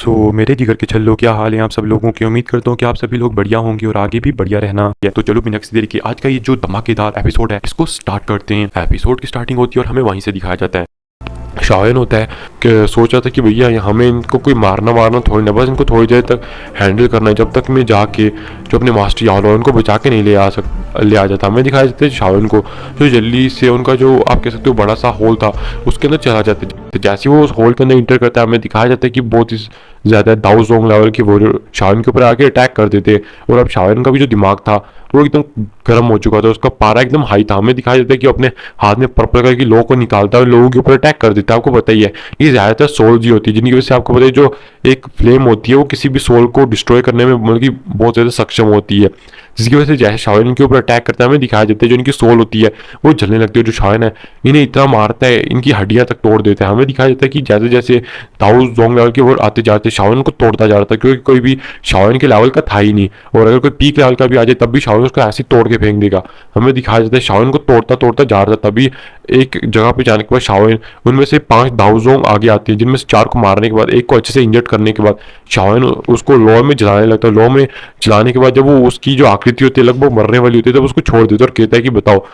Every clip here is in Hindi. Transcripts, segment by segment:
मेरे जिगर के छल्लों, क्या हाल है आप सब लोगों की। उम्मीद करता हूँ कि आप सभी लोग बढ़िया होंगे और आगे भी बढ़िया रहना है। तो चलो बिना किसी देरी के आज का ये जो धमाकेदार एपिसोड है इसको स्टार्ट करते हैं। एपिसोड की स्टार्टिंग होती है और हमें वहीं से दिखाया जाता है शायन होता है कि सोचा था कि भैया हमें इनको कोई मारना मारना थोड़ी ना, बस इनको थोड़ी देर तक हैंडल करना है, जब तक मैं जाके जो अपने मास्टर यालो उनको बचा के नहीं ले आ जाता। हमें दिखाया जाता है शायन को जो जल्दी से उनका जो आप कह सकते हो बड़ा सा होल था उसके अंदर चला जाता है। तो जैसे वो उस होल के अंदर इंटर करता है हमें दिखाया जाता है कि बहुत ही ज़्यादा दाऊ जोंग लेवल की वो शायन के ऊपर आके अटैक कर देते। और अब शायन का भी जो दिमाग था वो एकदम गर्म हो चुका था, उसका पारा एकदम हाई था। हमें दिखाया जाता है कि अपने हाथ में पर्पल कलर की लो को निकालता है और लोगों के ऊपर अटैक कर देता है। आपको पता ही है ये ज़्यादातर सोल जी होती है जिनकी वजह से आपको पता है जो एक फ्लेम होती है वो किसी भी सोल को डिस्ट्रॉय करने में मतलब कि बहुत ज़्यादा सक्षम होती है, जिसकी वजह से जैसे शायन इनके ऊपर अटैक करता है हमें दिखाया जाता है जो इनकी सोल होती है वो जलने लगती है। जो शायन है इन्हें इतना मारता है इनकी हड्डियां तक तोड़ देता है। हमें दिखाया जाता है कि जैसे जैसे दाऊ जोंग लेवल के ओर आते जाते शायन को तोड़ता जा रहा था, क्योंकि कोई भी शायन के लेवल का था ही नहीं, और अगर कोई पीक लेवल का भी आ जाए तब भी शायन उसको ऐसे तोड़ के फेंक देगा। हमें दिखाया जाता है शायन को तोड़ता तोड़ता जा रहा था, तभी एक जगह पे जाने के बाद शायन उनमें से 5 दाऊ जोंग आगे आते हैं, जिनमें से 4 को मारने के बाद एक को अच्छे से इंजर्ड करने के बाद शायन उसको लो में जलाने लगता है। लो में जलाने के बाद जब वो उसकी जो आकृति होती है लगभग मरने वाली होती है तब उसको छोड़ देता है और कहता है कि बताओ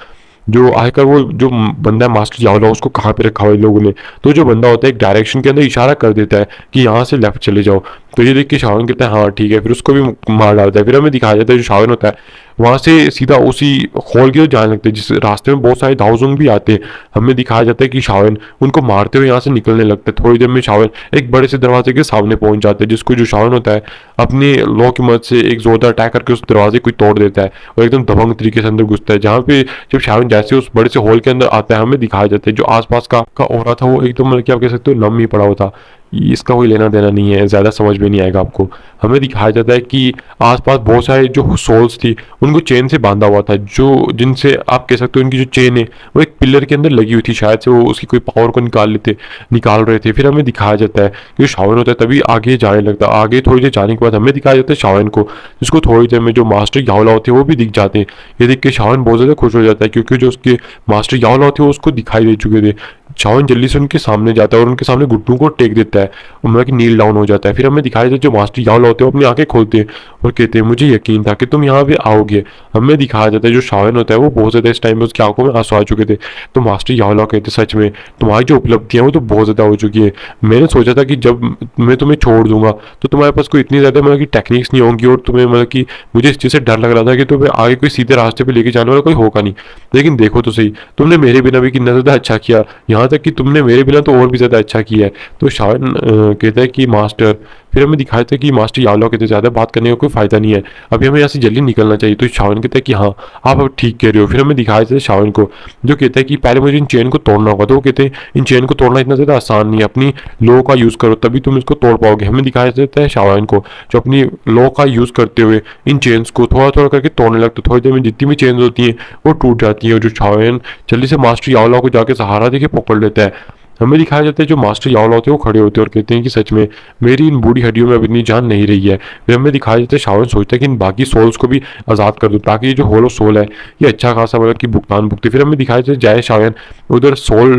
जो आकर वो जो बंदा है मास्टर यावला उसको कहाँ पे रखा हुआ है लोगों ने। तो जो बंदा होता है एक डायरेक्शन के अंदर इशारा कर देता है कि यहाँ से लेफ्ट चले जाओ। तो ये देख के शावन कहता है हाँ ठीक है, फिर उसको भी मार डालता है। फिर हमें दिखाया जाता है जो शावन होता है वहां से सीधा उसी हॉल की ओर जाने लगते हैं, जिस रास्ते में बहुत सारे दाऊजुंग भी आते हैं। हमें दिखाया जाता है कि शावन उनको मारते हुए यहाँ से निकलने लगता है। थोड़ी देर में शावन एक बड़े से दरवाजे के सामने पहुंच जाते हैं, जिसको जो शावन होता है अपने लॉ की मदद से एक जोरदार अटैक करके उस दरवाजे को तोड़ देता है और एकदम दबंग तरीके से अंदर घुसता है। जहाँ पे जब शावन जैसे उस बड़े से हॉल के अंदर आता है हमें दिखाया जाता है जो आसपास का ओरा था वो एकदम मतलब कि आप कह सकते हो नम ही पड़ा हुआ था। इसका कोई लेना देना नहीं है, ज़्यादा समझ में नहीं आएगा आपको। हमें दिखाया जाता है कि आसपास बहुत सारे जो सोल्स थी उनको चेन से बांधा हुआ था, जो जिनसे आप कह सकते हो उनकी जो चेन है वो एक पिलर के अंदर लगी हुई थी, शायद से वो उसकी कोई पावर को निकाल रहे थे। फिर हमें दिखाया जाता है कि शावन होता है तभी आगे जाने लगता है। आगे थोड़ी देर जाने के बाद हमें दिखाया जाता है शावन को, जिसको थोड़ी देर में जो मास्टर यावला होते हैं वो भी दिख जाते हैं। ये देख के शावन बहुत ज़्यादा खुश हो जाता है क्योंकि जो उसके मास्टर यावला होते हैं वो उसको दिखाई दे चुके थे। शावन जल्दी से उनके सामने जाता है और उनके सामने घुटनों को टेक देता है, मतलब कि नील डाउन हो जाता है। फिर हमें दिखाया जाता है जो मास्टर यावला होते हैं वो अपनी आंखें खोलते हैं और कहते हैं मुझे यकीन था कि तुम यहाँ पे आओगे। हमें दिखाया जाता है जो शावन होता है वो बहुत ज़्यादा इस टाइम में उसकी आंखों में आंसू आ चुके थे। तो मास्टर यावला कहते सच में तुम्हारी जो उपलब्धियाँ वो तो बहुत ज़्यादा हो चुकी है। मैंने सोचा था कि जब मैं तुम्हें छोड़ दूंगा तो तुम्हारे पास कोई इतनी ज़्यादा मतलब कि टेक्निक्स नहीं होंगी और तुम्हें मतलब कि मुझे इस चीज़ से डर लग रहा था कि तुम्हें आगे कोई सीधे रास्ते पे लेके जाने वाला कोई होगा नहीं। लेकिन देखो तो सही तुमने मेरे बिना भी कितना ज़्यादा अच्छा किया, यहाँ तक कि तुमने मेरे बिना तो और भी ज़्यादा अच्छा किया है। तो शावन कहता है कि मास्टर, फिर हमें दिखाया था कि मास्टर यावला कहते ज़्यादा बात करने का कोई फ़ायदा नहीं है, अभी हमें यहाँ से जल्दी निकलना चाहिए। तो शावन कहता है कि हाँ आप अब ठीक कह रहे हो। फिर हमें दिखाया था शावन को जो कहता है कि पहले मुझे इन चेन को तोड़ना होगा। तो वो कहते हैं इन चेन को तोड़ना इतना ज़्यादा आसान नहीं है, अपनी लो का यूज़ करो तभी तुम इसको तोड़ पाओगे। हमें दिखाया जाता है शावन को जो अपनी लो का यूज़ करते हुए इन चेन्स को थोड़ा थोड़ा करके तोड़ने लगता है। थोड़ी देर में जितनी भी चेन्स होती हैं वो टूट जाती है और जो शावन जल्दी से मास्टर यावला को जाके सहारा देके पकड़ लेता है। हमें दिखाया जाता है जो मास्टर यावला होते हैं वो खड़े होते हैं और कहते हैं कि सच में मेरी इन बूढ़ी हड्डियों में अब इतनी जान नहीं रही है। फिर हमें दिखाया जाता है शावन सोचता है कि इन बाकी सोल्स को भी आज़ाद कर दूँ ताकि ये जो होलो सोल है ये अच्छा खासा मतलब कि भुगतान भुगते। फिर हमें दिखाया जाता है जय शावन उधर सोल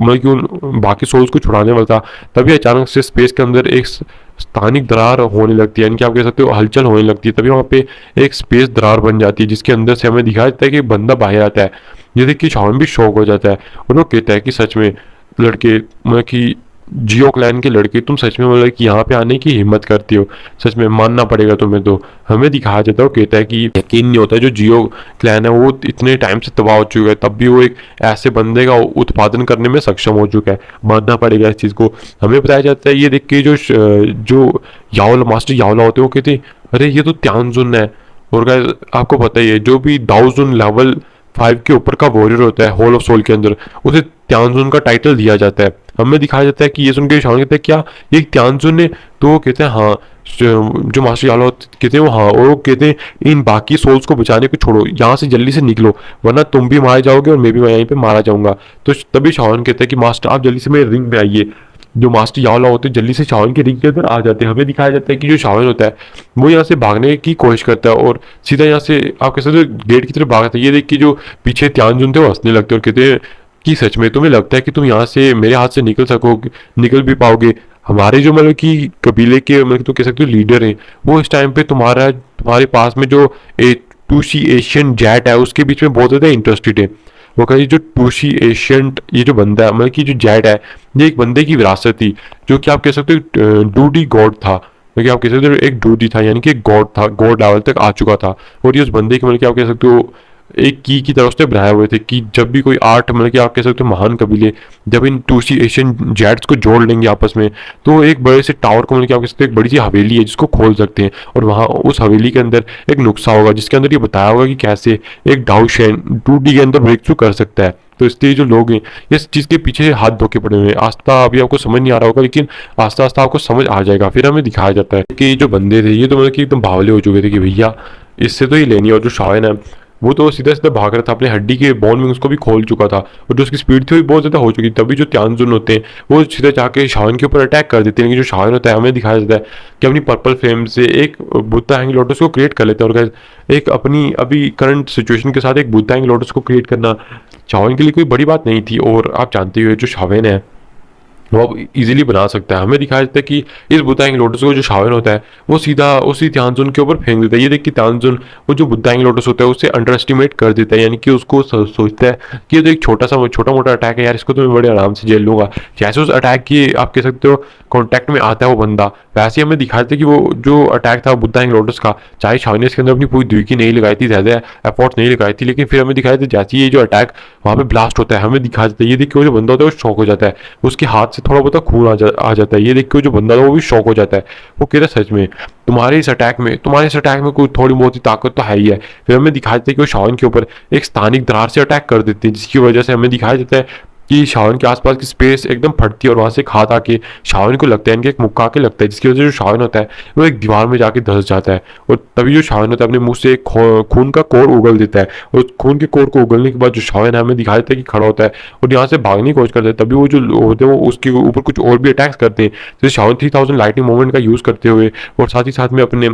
मतलब कि उन बाकी सोल्स को छुड़ाने वाला था, तभी अचानक से स्पेस के अंदर एक स्थानिक दरार होने लगती है, यानी कि आप कह सकते हो हलचल होने लगती है। तभी वहाँ पे एक स्पेस दरार बन जाती है जिसके अंदर से हमें दिखाया जाता है कि बंदा बाहर आता है। ये देख के शावन भी शौक हो जाता है और वो कहता है कि सच में लड़के मतलब कि जियो क्लैन के लड़के तुम सच में मतलब कि यहाँ पे आने की हिम्मत करती हो, सच में मानना पड़ेगा तुम्हें। तो हमें दिखाया जाता है वो कहता है कि यकीन नहीं होता है जो जियो क्लैन है वो इतने टाइम से तबाह हो चुका है तब भी वो एक ऐसे बंदे का उत्पादन करने में सक्षम हो चुका है, मानना पड़ेगा इस चीज़ को। हमें बताया जाता है ये देख के जो यावला मास्टर यावला होते हैं वो कहते हैं अरे ये तो त्यांजुन है। और गाइस आपको पता ही है जो भी दाऊजुन लेवल 5 के ऊपर का वॉरियर होता है होल ऑफ सोल के अंदर उसे त्यांजुन का टाइटल दिया जाता है। हमें दिखाया जाता है कि ये सुन के शावन कहते हैं क्या ये त्यांजुन है। तो वो कहते हैं हाँ, जो मास्टर यावला कहते हैं वो हाँ, और वो कहते हैं इन बाकी सोल्स को बचाने को छोड़ो, यहाँ से जल्दी से निकलो वरना तुम भी मारे जाओगे और मैं भी यहीं पे मारा जाऊंगा। तो तभी शावन कहता है कि मास्टर आप जल्दी से मेरे रिंग में आइए। जो मास्टर यावला होते हैं जल्दी से शावन के रिंग के अंदर आ जाते हैं। हमें दिखाया जाता है कि जो शावन होता है वो यहाँ से भागने की कोशिश करता है और सीधा यहाँ से आप कह सकते हो गेट की तरफ भागता है। ये देख के जो पीछे त्यांजुन थे वो हंसने लगते हैं और कहते हैं कि सच में तुम्हें लगता है कि तुम यहाँ से मेरे हाथ से निकल भी पाओगे? हमारे जो मतलब कि कबीले के मतलब तो कह सकते हो लीडर हैं, वो इस टाइम पे तुम्हारे पास में जो ए टूसी एशियन जैट है उसके बीच में बहुत ज़्यादा इंटरेस्टेड है। वो कहे जो टूसी एशियंट ये जो बंदा है मतलब कि जो जैट है, ये एक बंदे की विरासत थी, जो कि आप कह सकते हो डूडी गॉड था। मतलब कि आप कह सकते हो एक डूडी था, यानी कि एक गॉड था, गॉड लेवल तक आ चुका था। और ये उस बंदे की मतलब कि आप कह सकते हो एक की तरह उसने बनाए हुए थे कि जब भी कोई आर्ट मतलब कि आप कह सकते हो महान कबीले जब इन टूसी एशियन जैट्स को जोड़ लेंगे आपस में, तो एक बड़े से टावर को मतलब कि आप कह सकते हो एक बड़ी सी हवेली है जिसको खोल सकते हैं, और वहाँ उस हवेली के अंदर एक नुस्खा होगा जिसके अंदर ये बताया होगा कि कैसे एक डाउशेन 2D के अंदर ब्रेक थ्रू कर सकता है। तो इसलिए जो लोग हैं इस चीज़ के पीछे हाथ धो के पड़े हुए हैं। आस्था अभी आपको समझ नहीं आ रहा होगा, लेकिन आस्ता आस्ता आपको समझ आ जाएगा। फिर हमें दिखाया जाता है कि जो बंदे थे ये तो मतलब कि एकदम बावले हो चुके थे कि भैया इससे तो ही लेनी है। और जो शायन है वो तो सीधा सीधा भाग रहा था, अपने हड्डी के बोन विंग्स को भी खोल चुका था, और जो उसकी स्पीड थी वो भी बहुत ज़्यादा हो चुकी थी। तभी जो त्यानजुन होते हैं वो सीधे जाके शायन के ऊपर अटैक कर देते हैं, लेकिन जो शायन होता है हमें दिखाया जाता है कि अपनी पर्पल फ्लेम से एक बुद्धा हैंग लोटस को क्रिएट कर लेते हैं। और guys, एक अपनी अभी करंट सिचुएशन के साथ एक बुद्धा हैंग लोटस को क्रिएट करना शाओन के लिए कोई बड़ी बात नहीं थी। और आप जानते हो जो शावेन है वो अब इजीली बना सकता है। हमें दिखाया जाता है कि इस बुद्धांग लोटस को जो शावन होता है वो सीधा उसी त्यानजुन के ऊपर फेंक देता है। ये देख कि त्यानजुन वो जो बुद्धांग लोटस होता है उससे अंडर एस्टिमेट कर देता है, यानी कि उसको सोचता है कि ये तो एक छोटा मोटा अटैक है यार, इसको तो मैं बड़े आराम से झेल लूंगा। जैसे उस अटैक की आप कह सकते हो कॉन्टैक्ट में आता है वो बंदा, वैसे ही हमें दिखाया था कि वो जो अटैक था बुद्धांग लोटस का, चाहे शावन ने इसके अंदर अपनी पूरी दुकी नहीं लगाई थी, ज़्यादा एफर्ट्स नहीं लगाई थी, लेकिन फिर हमें दिखाया था जैसे ये जो अटैक वहाँ पे ब्लास्ट होता है हमें दिखाया जाता है। ये देख के वो जो बंदा होता है वो शॉक हो जाता है, उसके हाथ से थोड़ा बहुत खून आ जाता है। ये देख के जो बंदा था वो भी शॉक हो जाता है। वो कहता है सच में तुम्हारे इस अटैक में कोई थोड़ी बहुत ही ताकत तो है ही है। फिर हमें दिखाया जाता है कि वो शावन के ऊपर एक स्थानिक दरार से अटैक कर देते हैं, जिसकी वजह से हमें दिखाया जाता है कि शावन के आसपास की स्पेस एकदम फटती है, और वहां से एक हाथ आके शावन को लगता है, इनके एक मुक्का आके लगता है, जिसकी वजह से जो शावन होता है वो एक दीवार में जाके धंस जाता है। और तभी जो शावन होता है अपने मुंह से एक खून का कोर उगल देता है, और खून के कोर को उगलने के बाद जो शावन है हमें दिखाया जाता है कि खड़ा होता है और यहाँ से भागने की कोशिश करता है। तभी वो जो होते हैं वो उसके ऊपर कुछ और भी अटैक्स करते हैं, जैसे शावन 3000 लाइटनिंग मोमेंट का यूज करते हुए और साथ ही साथ में अपने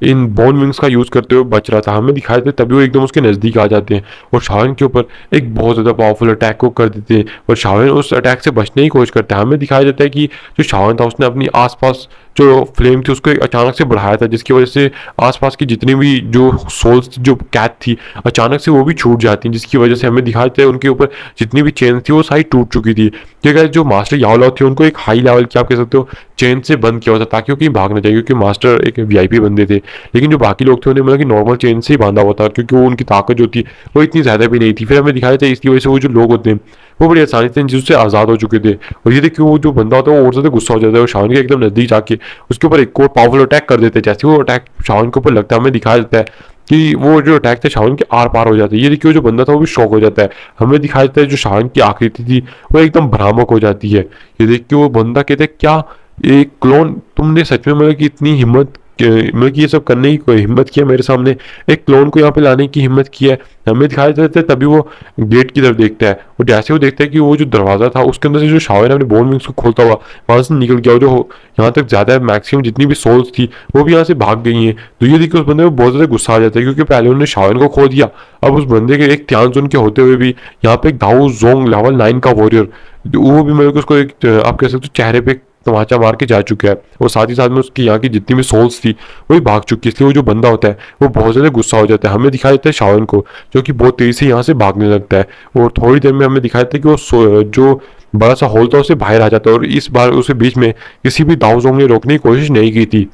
इन बोन विंग्स का यूज करते हुए बच रहा था। हमें दिखाया था तभी वो एकदम उसके नजदीक आ जाते हैं और शावन के ऊपर एक बहुत ज्यादा पावरफुल अटैक को कर देते हैं, और शावन उस अटैक से बचने की कोशिश करता है। हमें दिखाया जाता है कि जो शावन था उसने अपनी आसपास जो फ्लेम थी उसको अचानक से बढ़ाया था, जिसकी वजह से आसपास की जितनी भी जो सोल्स जो कैद थी अचानक से वो भी छूट जाती हैं, जिसकी वजह से हमें दिखाया जाता है उनके ऊपर जितनी भी चेन थी वो सारी टूट चुकी थी। क्योंकि जो मास्टर याओलाओ थे उनको एक हाई लेवल की आप कह सकते हो चेन से बंद किया हुआ था, ताकि वो कहीं भाग ना जाए, क्योंकि मास्टर एक वीआईपी बंदे थे। लेकिन जो बाकी लोग थे उन्हें मतलब कि नॉर्मल चेन से ही बांधा हुआ था, क्योंकि वो उनकी ताकत जो थी वो इतनी ज़्यादा भी नहीं थी। फिर हमें दिखाया जाता है इसकी वजह से वो जो लोग होते हैं वो बड़ी आसानी से इन चीज़ों से आज़ाद हो चुके थे। और ये देखिए वो जो बंदा होता है वो और ज़्यादा गुस्सा हो जाता है, वो शावन के एकदम नज़दीक जाके उसके ऊपर एक और पावरफुल अटैक कर देते हैं। जैसे वो अटैक शावन के ऊपर लगता है हमें दिखाया जाता है कि वो जो अटैक था शावन के आर पार हो जाता है। ये देखिए जो बंदा था वो भी शॉक हो जाता है। हमें दिखाया जाता है जो शावन की आकृति थी वो एकदम भ्रामक हो जाती है। ये देख के वो बंदा कहते हैं क्या एक क्लोन, तुमने सच में मतलब कि इतनी हिम्मत मतलब कि ये सब करने की कोई हिम्मत किया मेरे सामने, एक क्लोन को यहाँ पे लाने की हिम्मत की है। हमें दिखाया जाता है तभी वो गेट की तरफ देखता है, और जैसे वो देखता है कि वो जो दरवाजा था उसके अंदर से जो शावर ने अपने बोन विंग्स को खोलता हुआ वहां से निकल गया, और जो यहाँ तक ज्यादा मैक्सिमम जितनी भी सोल्स थी वो भी यहाँ से भाग गई हैं। तो ये देखिए उस बंदे को बहुत ज्यादा गुस्सा आ जाता है, क्योंकि पहले उन्होंने शावर को खो दिया, अब उस बंदे के एक त्यानजुन के होते हुए भी यहाँ पे एक दाऊ जोंग लेवल 9 का वॉरियर वो भी मेरे को उसको एक आप कह सकते हो चेहरे पे तमाचा मार के जा चुका है, और साथ ही साथ में उसकी यहाँ की जितनी भी सोल्स थी वो भी भाग चुकी है। इसलिए वो जो बंदा होता है वो बहुत ज़्यादा गुस्सा हो जाता है। हमें दिखाया जाता है शावन को जो कि बहुत तेज़ी से यहाँ से भागने लगता है, और थोड़ी देर में हमें दिखाया जाता है कि वो जो बड़ा सा होल था उससे बाहर आ जाता है, और इस बार उसे बीच में किसी भी दाऊजोंग ने रोकने की कोशिश नहीं की थी।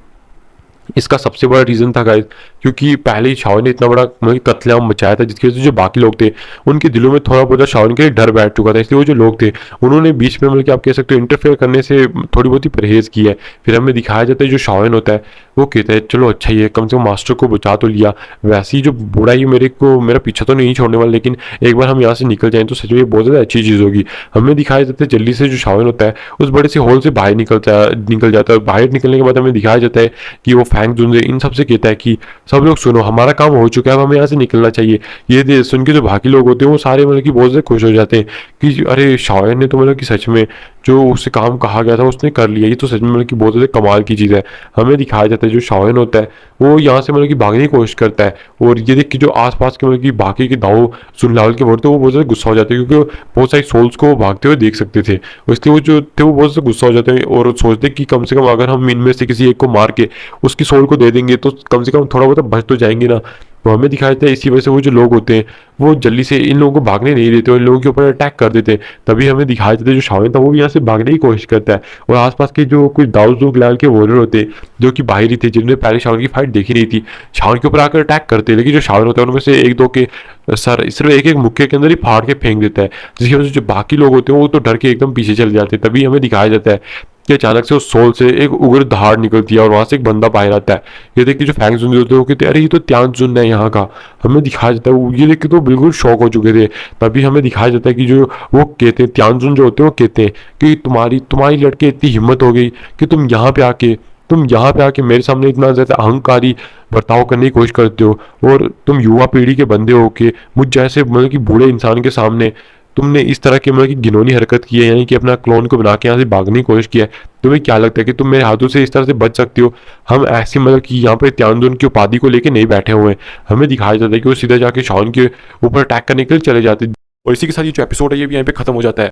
इसका सबसे बड़ा रीज़न था गाइस, क्योंकि पहले ही शाओन ने इतना बड़ा मतलब कत्लेआम मचाया था, जिसकी वजह से जो बाकी लोग थे उनके दिलों में थोड़ा बहुत शाओन के लिए डर बैठ चुका था। इसलिए वो जो लोग थे उन्होंने बीच में मतलब कि आप कह सकते हो इंटरफेयर करने से थोड़ी बहुत ही परहेज की है। फिर हमें दिखाया जाता है जो शाओन होता है वो कहता है चलो अच्छा ही है, कम से कम मास्टर को बचा तो लिया, वैसे ही जो बूढ़ा ही मेरा पीछा तो नहीं छोड़ने वाला, लेकिन एक बार हम यहाँ से निकल जाएं तो सच में बहुत ज़्यादा अच्छी चीज़ होगी। हमें दिखाया जाता है जल्दी से जो शाओन होता है उस बड़े से होल से बाहर निकल जाता है। बाहर निकलने के बाद हमें दिखाया जाता है कि वो फैंग जुनजे इन सबसे कहता है कि सब लोग सुनो, हमारा काम हो चुका है, अब हमें यहाँ से निकलना चाहिए। ये सुन के जो बाकी लोग होते हैं वो सारे मतलब कि बहुत ज़्यादा खुश हो जाते हैं कि अरे शाओन ने तो मतलब कि सच में जो उससे काम कहा गया था उसने कर लिया। ये तो सच में मतलब कि बहुत ज़्यादा कमाल की चीज़ है। हमें दिखाया जाता है जो शाओन होता है वो यहाँ से मतलब कि भागने की कोशिश करता है, और ये देख के जो आसपास के मतलब कि बाकी के दाऊ सुन लेवल के बोलते हैं वो बहुत ज़्यादा गुस्सा हो जाते हैं, क्योंकि बहुत सारी सोल्स को वो भागते हुए देख सकते थे। इसलिए वो जो थे वो बहुत ज़्यादा गुस्सा हो जाते हैं और सोचते हैं कि कम से कम अगर हम इनमें से किसी एक को मार के उसकी सोल को दे देंगे तो कम से कम थोड़ा बहुत बच तो जाएंगे ना। तो हमें दिखाया जाता है इसी वजह से वो जो लोग होते हैं वो जल्दी से इन लोगों को भागने नहीं देते और इन लोगों के ऊपर अटैक कर देते हैं। तभी हमें दिखाया जाता है जो शाओन था वो भी यहाँ से भागने की कोशिश करता है, और आसपास के जो कुछ दाऊद लेवल के वॉरियर होते हैं जो कि बाहरी थे, जिन्होंने पहले शाओन की फाइट देखी नहीं थी, शाओन के ऊपर आकर अटैक करते हैं। लेकिन जो शाओन होता है उनमें से एक दो के सर सिर्फ एक एक मुक्के के अंदर ही फाड़ के फेंक देता है, जिसकी वजह से जो बाकी लोग होते हैं वो तो डर के एकदम पीछे चले जाते हैं। तभी हमें दिखाया जाता है कि अचानक से उस सोल से एक उग्र दहाड़ निकलती है और वहां से एक बंदा बाहर आता है। ये देख के जो फैंग जुन होते हैं वो कहते हैं अरे ये तो त्यान जुन है यहाँ का। हमें दिखाया जाता है ये देख के तो बिल्कुल शॉक हो चुके थे। तभी हमें दिखाया जाता है कि जो वो कहते हैं त्यान जुन जो होते हैं वो कहते हैं कि तुम्हारी तुम्हारी लड़के इतनी हिम्मत हो गई कि तुम यहाँ पे आके मेरे सामने इतना ज़्यादा अहंकारी बर्ताव करने की कोशिश करते हो, और तुम युवा पीढ़ी के बंदे हो के मुझ जैसे मतलब कि बूढ़े इंसान के सामने तुमने इस तरह की मतलब कि घिनौनी हरकत की है, यानी कि अपना क्लोन को बना के यहाँ से भागने की कोशिश किया है। तुम्हें क्या लगता है कि तुम मेरे हाथों से इस तरह से बच सकते हो? हम ऐसे मतलब कि यहाँ पे त्यानदुन की उपाधि को लेके नहीं बैठे हुए हैं। हमें दिखाया जाता है कि वो सीधा जाके शॉन के ऊपर अटैक करने के लिए चले जाते हैं, और इसी के साथ ये जो एपिसोड है ये भी यहाँ पे खत्म हो जाता है।